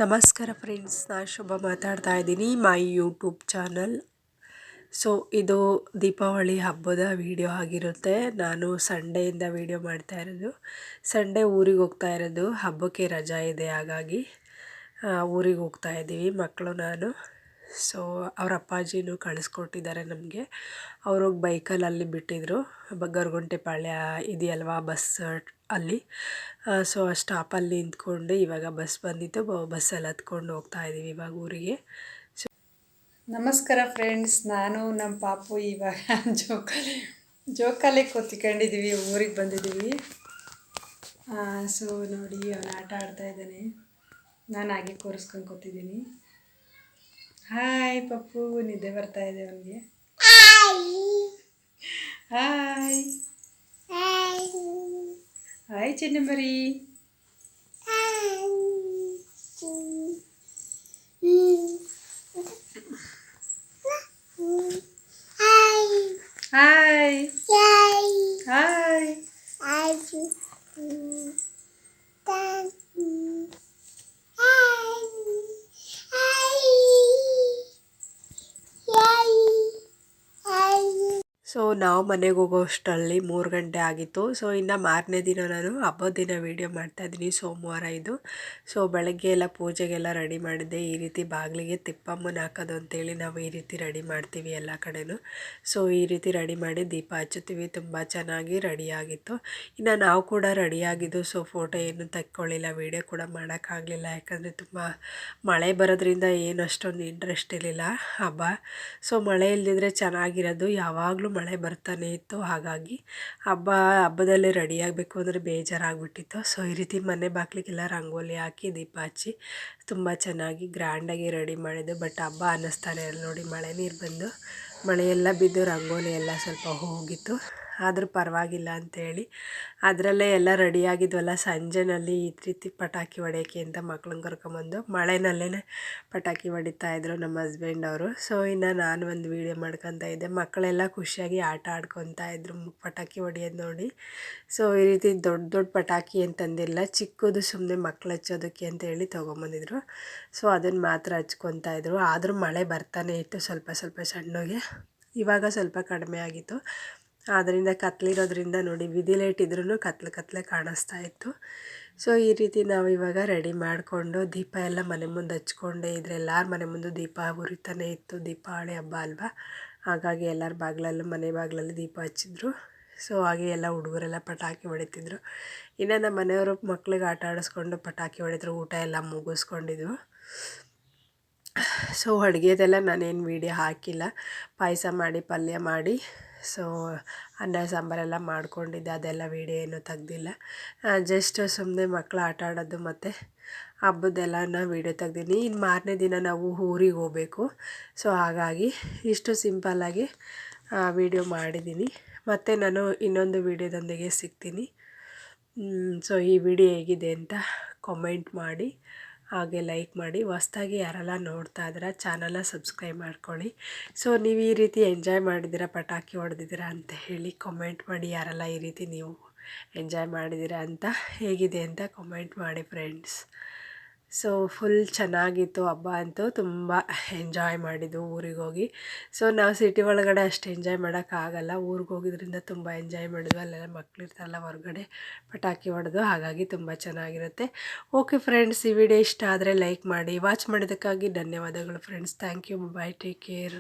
ನಮಸ್ಕಾರ ಫ್ರೆಂಡ್ಸ್, ನಾನು ಶುಭ ಮಾತಾಡ್ತಾ ಇದ್ದೀನಿ ಮೈ ಯೂಟ್ಯೂಬ್ ಚಾನಲ್. ಸೊ ಇದು ದೀಪಾವಳಿ ಹಬ್ಬದ ವಿಡಿಯೋ ಆಗಿರುತ್ತೆ. ನಾನು ಸಂಡೆಯಿಂದ ವಿಡಿಯೋ ಮಾಡ್ತಾ ಇರೋದು. ಸಂಡೇ ಊರಿಗೆ ಹೋಗ್ತಾ ಇರೋದು, ಹಬ್ಬಕ್ಕೆ ರಜಾ ಇದೆ, ಹಾಗಾಗಿ ಊರಿಗೆ ಹೋಗ್ತಾ ಇದ್ದೀವಿ ಮಕ್ಕಳು ನಾನು. ಸೊ ಅವ್ರ ಅಪ್ಪಾಜಿನೂ ಕಳಿಸ್ಕೊಟ್ಟಿದ್ದಾರೆ ನಮಗೆ. ಅವ್ರೋಗಿ ಬೈಕಲ್ಲಿ ಅಲ್ಲಿ ಬಿಟ್ಟಿದ್ರು, ಗರ್ಗುಂಟೆ ಪಾಳ್ಯ ಇದೆಯಲ್ವಾ ಬಸ್ ಅಲ್ಲಿ. ಸೊ ಆ ಸ್ಟಾಪಲ್ಲಿ ನಿಂತ್ಕೊಂಡು ಇವಾಗ ಬಸ್ ಬಂದಿತ್ತು, ಬಸ್ಸಲ್ಲಿ ಹತ್ಕೊಂಡು ಹೋಗ್ತಾ ಇದ್ದೀವಿ ಇವಾಗ ಊರಿಗೆ. ನಮಸ್ಕಾರ ಫ್ರೆಂಡ್ಸ್, ನಾನು ನಮ್ಮ ಪಾಪು ಇವಾಗ ಜೋಕಾಲಿ ಕೂತ್ಕೊಂಡಿದ್ದೀವಿ, ಊರಿಗೆ ಬಂದಿದ್ದೀವಿ. ಸೊ ನೋಡಿ, ಅವನು ಆಟ ಆಡ್ತಾ ಇದ್ದಾನೆ, ನಾನು ಹಾಗೆ ಕೂರಿಸ್ಕೊಂಡು ಕೂತಿದ್ದೀನಿ. ಹಾಯ್ ಪಪ್ಪು, ನಿದ್ದೆ ಬರ್ತಾ ಇದೆ ಅವನಿಗೆ. ಹಾಯ್ ಹಾಯ್ ಚಿನ್ನಮರಿ. Hi hi. ಸೊ ನಾವು ಮನೆಗೆ ಹೋಗೋಷ್ಟರಲ್ಲಿ 3 ಗಂಟೆ ಆಗಿತ್ತು. ಸೊ ಇನ್ನು ಮಾರನೇ ದಿನ ನಾನು ಹಬ್ಬದ ದಿನ ವೀಡಿಯೋ ಮಾಡ್ತಾಯಿದ್ದೀನಿ, ಸೋಮವಾರ ಇದು. ಸೊ ಬೆಳಗ್ಗೆ ಎಲ್ಲ ಪೂಜೆಗೆಲ್ಲ ರೆಡಿ ಮಾಡಿದ್ದೆ. ಈ ರೀತಿ ಬಾಗಿಲಿಗೆ ತಿಪ್ಪಮ್ಮನ ಹಾಕೋದು ಅಂತೇಳಿ ನಾವು ಈ ರೀತಿ ರೆಡಿ ಮಾಡ್ತೀವಿ ಎಲ್ಲ ಕಡೆನೂ. ಸೊ ಈ ರೀತಿ ರೆಡಿ ಮಾಡಿ ದೀಪ ಹಚ್ಚುತ್ತೀವಿ. ತುಂಬ ಚೆನ್ನಾಗಿ ರೆಡಿಯಾಗಿತ್ತು. ಇನ್ನು ನಾವು ಕೂಡ ರೆಡಿಯಾಗಿದ್ದು. ಸೊ ಫೋಟೋ ಏನು ತೆಕ್ಕೊಳ್ಳಿಲ್ಲ, ವೀಡಿಯೋ ಕೂಡ ಮಾಡೋಕ್ಕಾಗಲಿಲ್ಲ, ಯಾಕಂದರೆ ತುಂಬ ಮಳೆ ಬರೋದ್ರಿಂದ ಏನು ಅಷ್ಟೊಂದು ಇಂಟ್ರೆಸ್ಟ್ ಇರಲಿಲ್ಲ ಹಬ್ಬ. ಸೊ ಮಳೆ ಇಲ್ಲದಿದ್ದರೆ ಚೆನ್ನಾಗಿರೋದು, ಯಾವಾಗಲೂ ಮಳೆ ಬರ್ತಾನೆ ಇತ್ತು. ಹಾಗಾಗಿ ಹಬ್ಬದಲ್ಲಿ ರೆಡಿಯಾಗಬೇಕು ಅಂದರೆ ಬೇಜಾರಾಗ್ಬಿಟ್ಟಿತ್ತು. ಸೊ ಈ ರೀತಿ ಮನೆ ಬಾಗಿಲಿಗೆಲ್ಲ ರಂಗೋಲಿ ಹಾಕಿ ದೀಪ ಹಚ್ಚಿ ತುಂಬ ಚೆನ್ನಾಗಿ ಗ್ರ್ಯಾಂಡಾಗಿ ರೆಡಿ ಮಾಡಿದ್ದು. ಬಟ್ ಹಬ್ಬ ಅನ್ನಿಸ್ತಾನೆ ಇಲ್ಲ ನೋಡಿ, ಮಳೆ ನೀರು ಬಂದು ಮಳೆಯೆಲ್ಲ ಬಿದ್ದು ರಂಗೋಲಿ ಎಲ್ಲ ಸ್ವಲ್ಪ ಹೋಗಿತ್ತು. ಆದರೂ ಪರವಾಗಿಲ್ಲ ಅಂಥೇಳಿ ಅದರಲ್ಲೇ ಎಲ್ಲ ರೆಡಿಯಾಗಿದ್ವಲ್ಲ. ಸಂಜೆನಲ್ಲಿ ಈ ರೀತಿ ಪಟಾಕಿ ಹೊಡೆಯೋಕ್ಕೆ ಅಂತ ಮಕ್ಳನ್ನ ಕರ್ಕೊಂಬಂದು ಮಳೆನಲ್ಲೇ ಪಟಾಕಿ ಹೊಡಿತಾಯಿದ್ರು ನಮ್ಮ ಹಸ್ಬೆಂಡ್ ಅವರು. ಸೊ ಇನ್ನು ನಾನು ಒಂದು ವೀಡಿಯೋ ಮಾಡ್ಕೊತಾ ಇದ್ದೆ. ಮಕ್ಕಳೆಲ್ಲ ಖುಷಿಯಾಗಿ ಆಟ ಆಡ್ಕೊತಾ ಇದ್ರು ಪಟಾಕಿ ಹೊಡಿಯೋದು ನೋಡಿ. ಸೊ ಈ ರೀತಿ ದೊಡ್ಡ ದೊಡ್ಡ ಪಟಾಕಿ ಅಂತಂದಿಲ್ಲ, ಚಿಕ್ಕದು ಸುಮ್ಮನೆ ಮಕ್ಳು ಹಚ್ಚೋದಕ್ಕೆ ಅಂತೇಳಿ ತೊಗೊಂಬಂದಿದ್ರು. ಸೊ ಅದನ್ನು ಮಾತ್ರ ಹಚ್ಕೊತಾ ಇದ್ರು. ಆದರೂ ಮಳೆ ಬರ್ತಾನೆ ಇತ್ತು ಸ್ವಲ್ಪ ಸ್ವಲ್ಪ ಸಣ್ಣಗೆ. ಇವಾಗ ಸ್ವಲ್ಪ ಕಡಿಮೆ ಆಗಿತ್ತು. ಆದ್ದರಿಂದ ಕತ್ಲಿರೋದ್ರಿಂದ ನೋಡಿ, ವಿಧಿ ಲೈಟ್ ಇದ್ರೂ ಕತ್ಲೆ ಕಾಣಿಸ್ತಾ ಇತ್ತು. ಸೊ ಈ ರೀತಿ ನಾವು ಇವಾಗ ರೆಡಿ ಮಾಡಿಕೊಂಡು ದೀಪ ಎಲ್ಲ ಮನೆ ಮುಂದೆ ಹಚ್ಕೊಂಡೆ ಇದ್ರೆ ಎಲ್ಲರ ಮನೆ ಮುಂದೆ ದೀಪ ಉರಿತಾನೆ ಇತ್ತು. ದೀಪಾವಳಿ ಹಬ್ಬ ಅಲ್ವಾ, ಹಾಗಾಗಿ ಎಲ್ಲರ ಬಾಗಿಲಲ್ಲೂ ಮನೆ ಬಾಗಿಲಲ್ಲಿ ದೀಪ ಹಚ್ಚಿದ್ರು. ಸೊ ಹಾಗೆ ಎಲ್ಲ ಹುಡುಗರೆಲ್ಲ ಪಟಾಕಿ ಹೊಡಿತಿದ್ರು. ಇನ್ನು ನಮ್ಮ ಮನೆಯವರು ಮಕ್ಳಿಗೆ ಆಟ ಆಡಿಸ್ಕೊಂಡು ಪಟಾಕಿ ಹೊಡಿದ್ರು. ಊಟ ಎಲ್ಲ ಮುಗಿಸ್ಕೊಂಡಿದ್ವು. ಸೊ ಅಡುಗೆದೆಲ್ಲ ನಾನೇನು ವೀಡಿಯೋ ಹಾಕಿಲ್ಲ. ಪಾಯಸ ಮಾಡಿ, ಪಲ್ಯ ಮಾಡಿ, ಸೊ ಅನ್ನ ಸಾಂಬಾರೆಲ್ಲ ಮಾಡ್ಕೊಂಡಿದ್ದೆ, ಅದೆಲ್ಲ ವೀಡಿಯೋ ಏನೂ ತೆಗ್ದಿಲ್ಲ. ಜಸ್ಟ್ ಸುಮ್ಮನೆ ಮಕ್ಕಳು ಆಟ ಆಡೋದು ಮತ್ತು ಹಬ್ಬದ್ದೆಲ್ಲನ ವೀಡಿಯೋ ತೆಗ್ದೀನಿ. ಇನ್ನು ಮಾರನೇ ದಿನ ನಾವು ಊರಿಗೆ ಹೋಗಬೇಕು. ಸೊ ಹಾಗಾಗಿ ಇಷ್ಟು ಸಿಂಪಲ್ಲಾಗಿ ವೀಡಿಯೋ ಮಾಡಿದ್ದೀನಿ. ಮತ್ತು ನಾನು ಇನ್ನೊಂದು ವೀಡಿಯೋದೊಂದಿಗೆ ಸಿಗ್ತೀನಿ. ಸೊ ಈ ವಿಡಿಯೋ ಹೇಗಿದೆ ಅಂತ ಕಾಮೆಂಟ್ ಮಾಡಿ, ಹಾಗೆ ಲೈಕ್ ಮಾಡಿ. ಹೊಸ್ದಾಗಿ ಯಾರೆಲ್ಲ ನೋಡ್ತಾ ಇದ್ದೀರಾ ಚಾನಲ್ನ ಸಬ್ಸ್ಕ್ರೈಬ್ ಮಾಡ್ಕೊಳ್ಳಿ. ಸೊ ನೀವು ಈ ರೀತಿ ಎಂಜಾಯ್ ಮಾಡಿದ್ದೀರಾ, ಪಟಾಕಿ ಹೊಡೆದಿದ್ದೀರಾ ಅಂತ ಹೇಳಿ ಕಾಮೆಂಟ್ ಮಾಡಿ. ಯಾರೆಲ್ಲ ಈ ರೀತಿ ನೀವು ಎಂಜಾಯ್ ಮಾಡಿದ್ದೀರಾ ಅಂತ, ಹೇಗಿದೆ ಅಂತ ಕಾಮೆಂಟ್ ಮಾಡಿ ಫ್ರೆಂಡ್ಸ್. ಸೊ ಫುಲ್ ಚೆನ್ನಾಗಿತ್ತು ಹಬ್ಬ ಅಂತೂ, ತುಂಬ ಎಂಜಾಯ್ ಮಾಡಿದ್ದು ಊರಿಗೆ ಹೋಗಿ. ಸೊ ನಾವು ಸಿಟಿ ಒಳಗಡೆ ಅಷ್ಟು ಎಂಜಾಯ್ ಮಾಡೋಕ್ಕಾಗಲ್ಲ, ಊರಿಗೆ ಹೋಗಿದ್ರಿಂದ ತುಂಬ ಎಂಜಾಯ್ ಮಾಡಿದ್ವಿ. ಅಲ್ಲೆಲ್ಲ ಮಕ್ಕಳಿರ್ತಾರಲ್ಲ ಹೊರಗಡೆ ಪಟಾಕಿ ಹೊಡೆದು, ಹಾಗಾಗಿ ತುಂಬ ಚೆನ್ನಾಗಿರುತ್ತೆ. ಓಕೆ ಫ್ರೆಂಡ್ಸ್, ಈ ವಿಡಿಯೋ ಇಷ್ಟ ಆದರೆ ಲೈಕ್ ಮಾಡಿ. ವಾಚ್ ಮಾಡಿದ್ದಕ್ಕಾಗಿ ಧನ್ಯವಾದಗಳು friends. Thank you, bye, take care.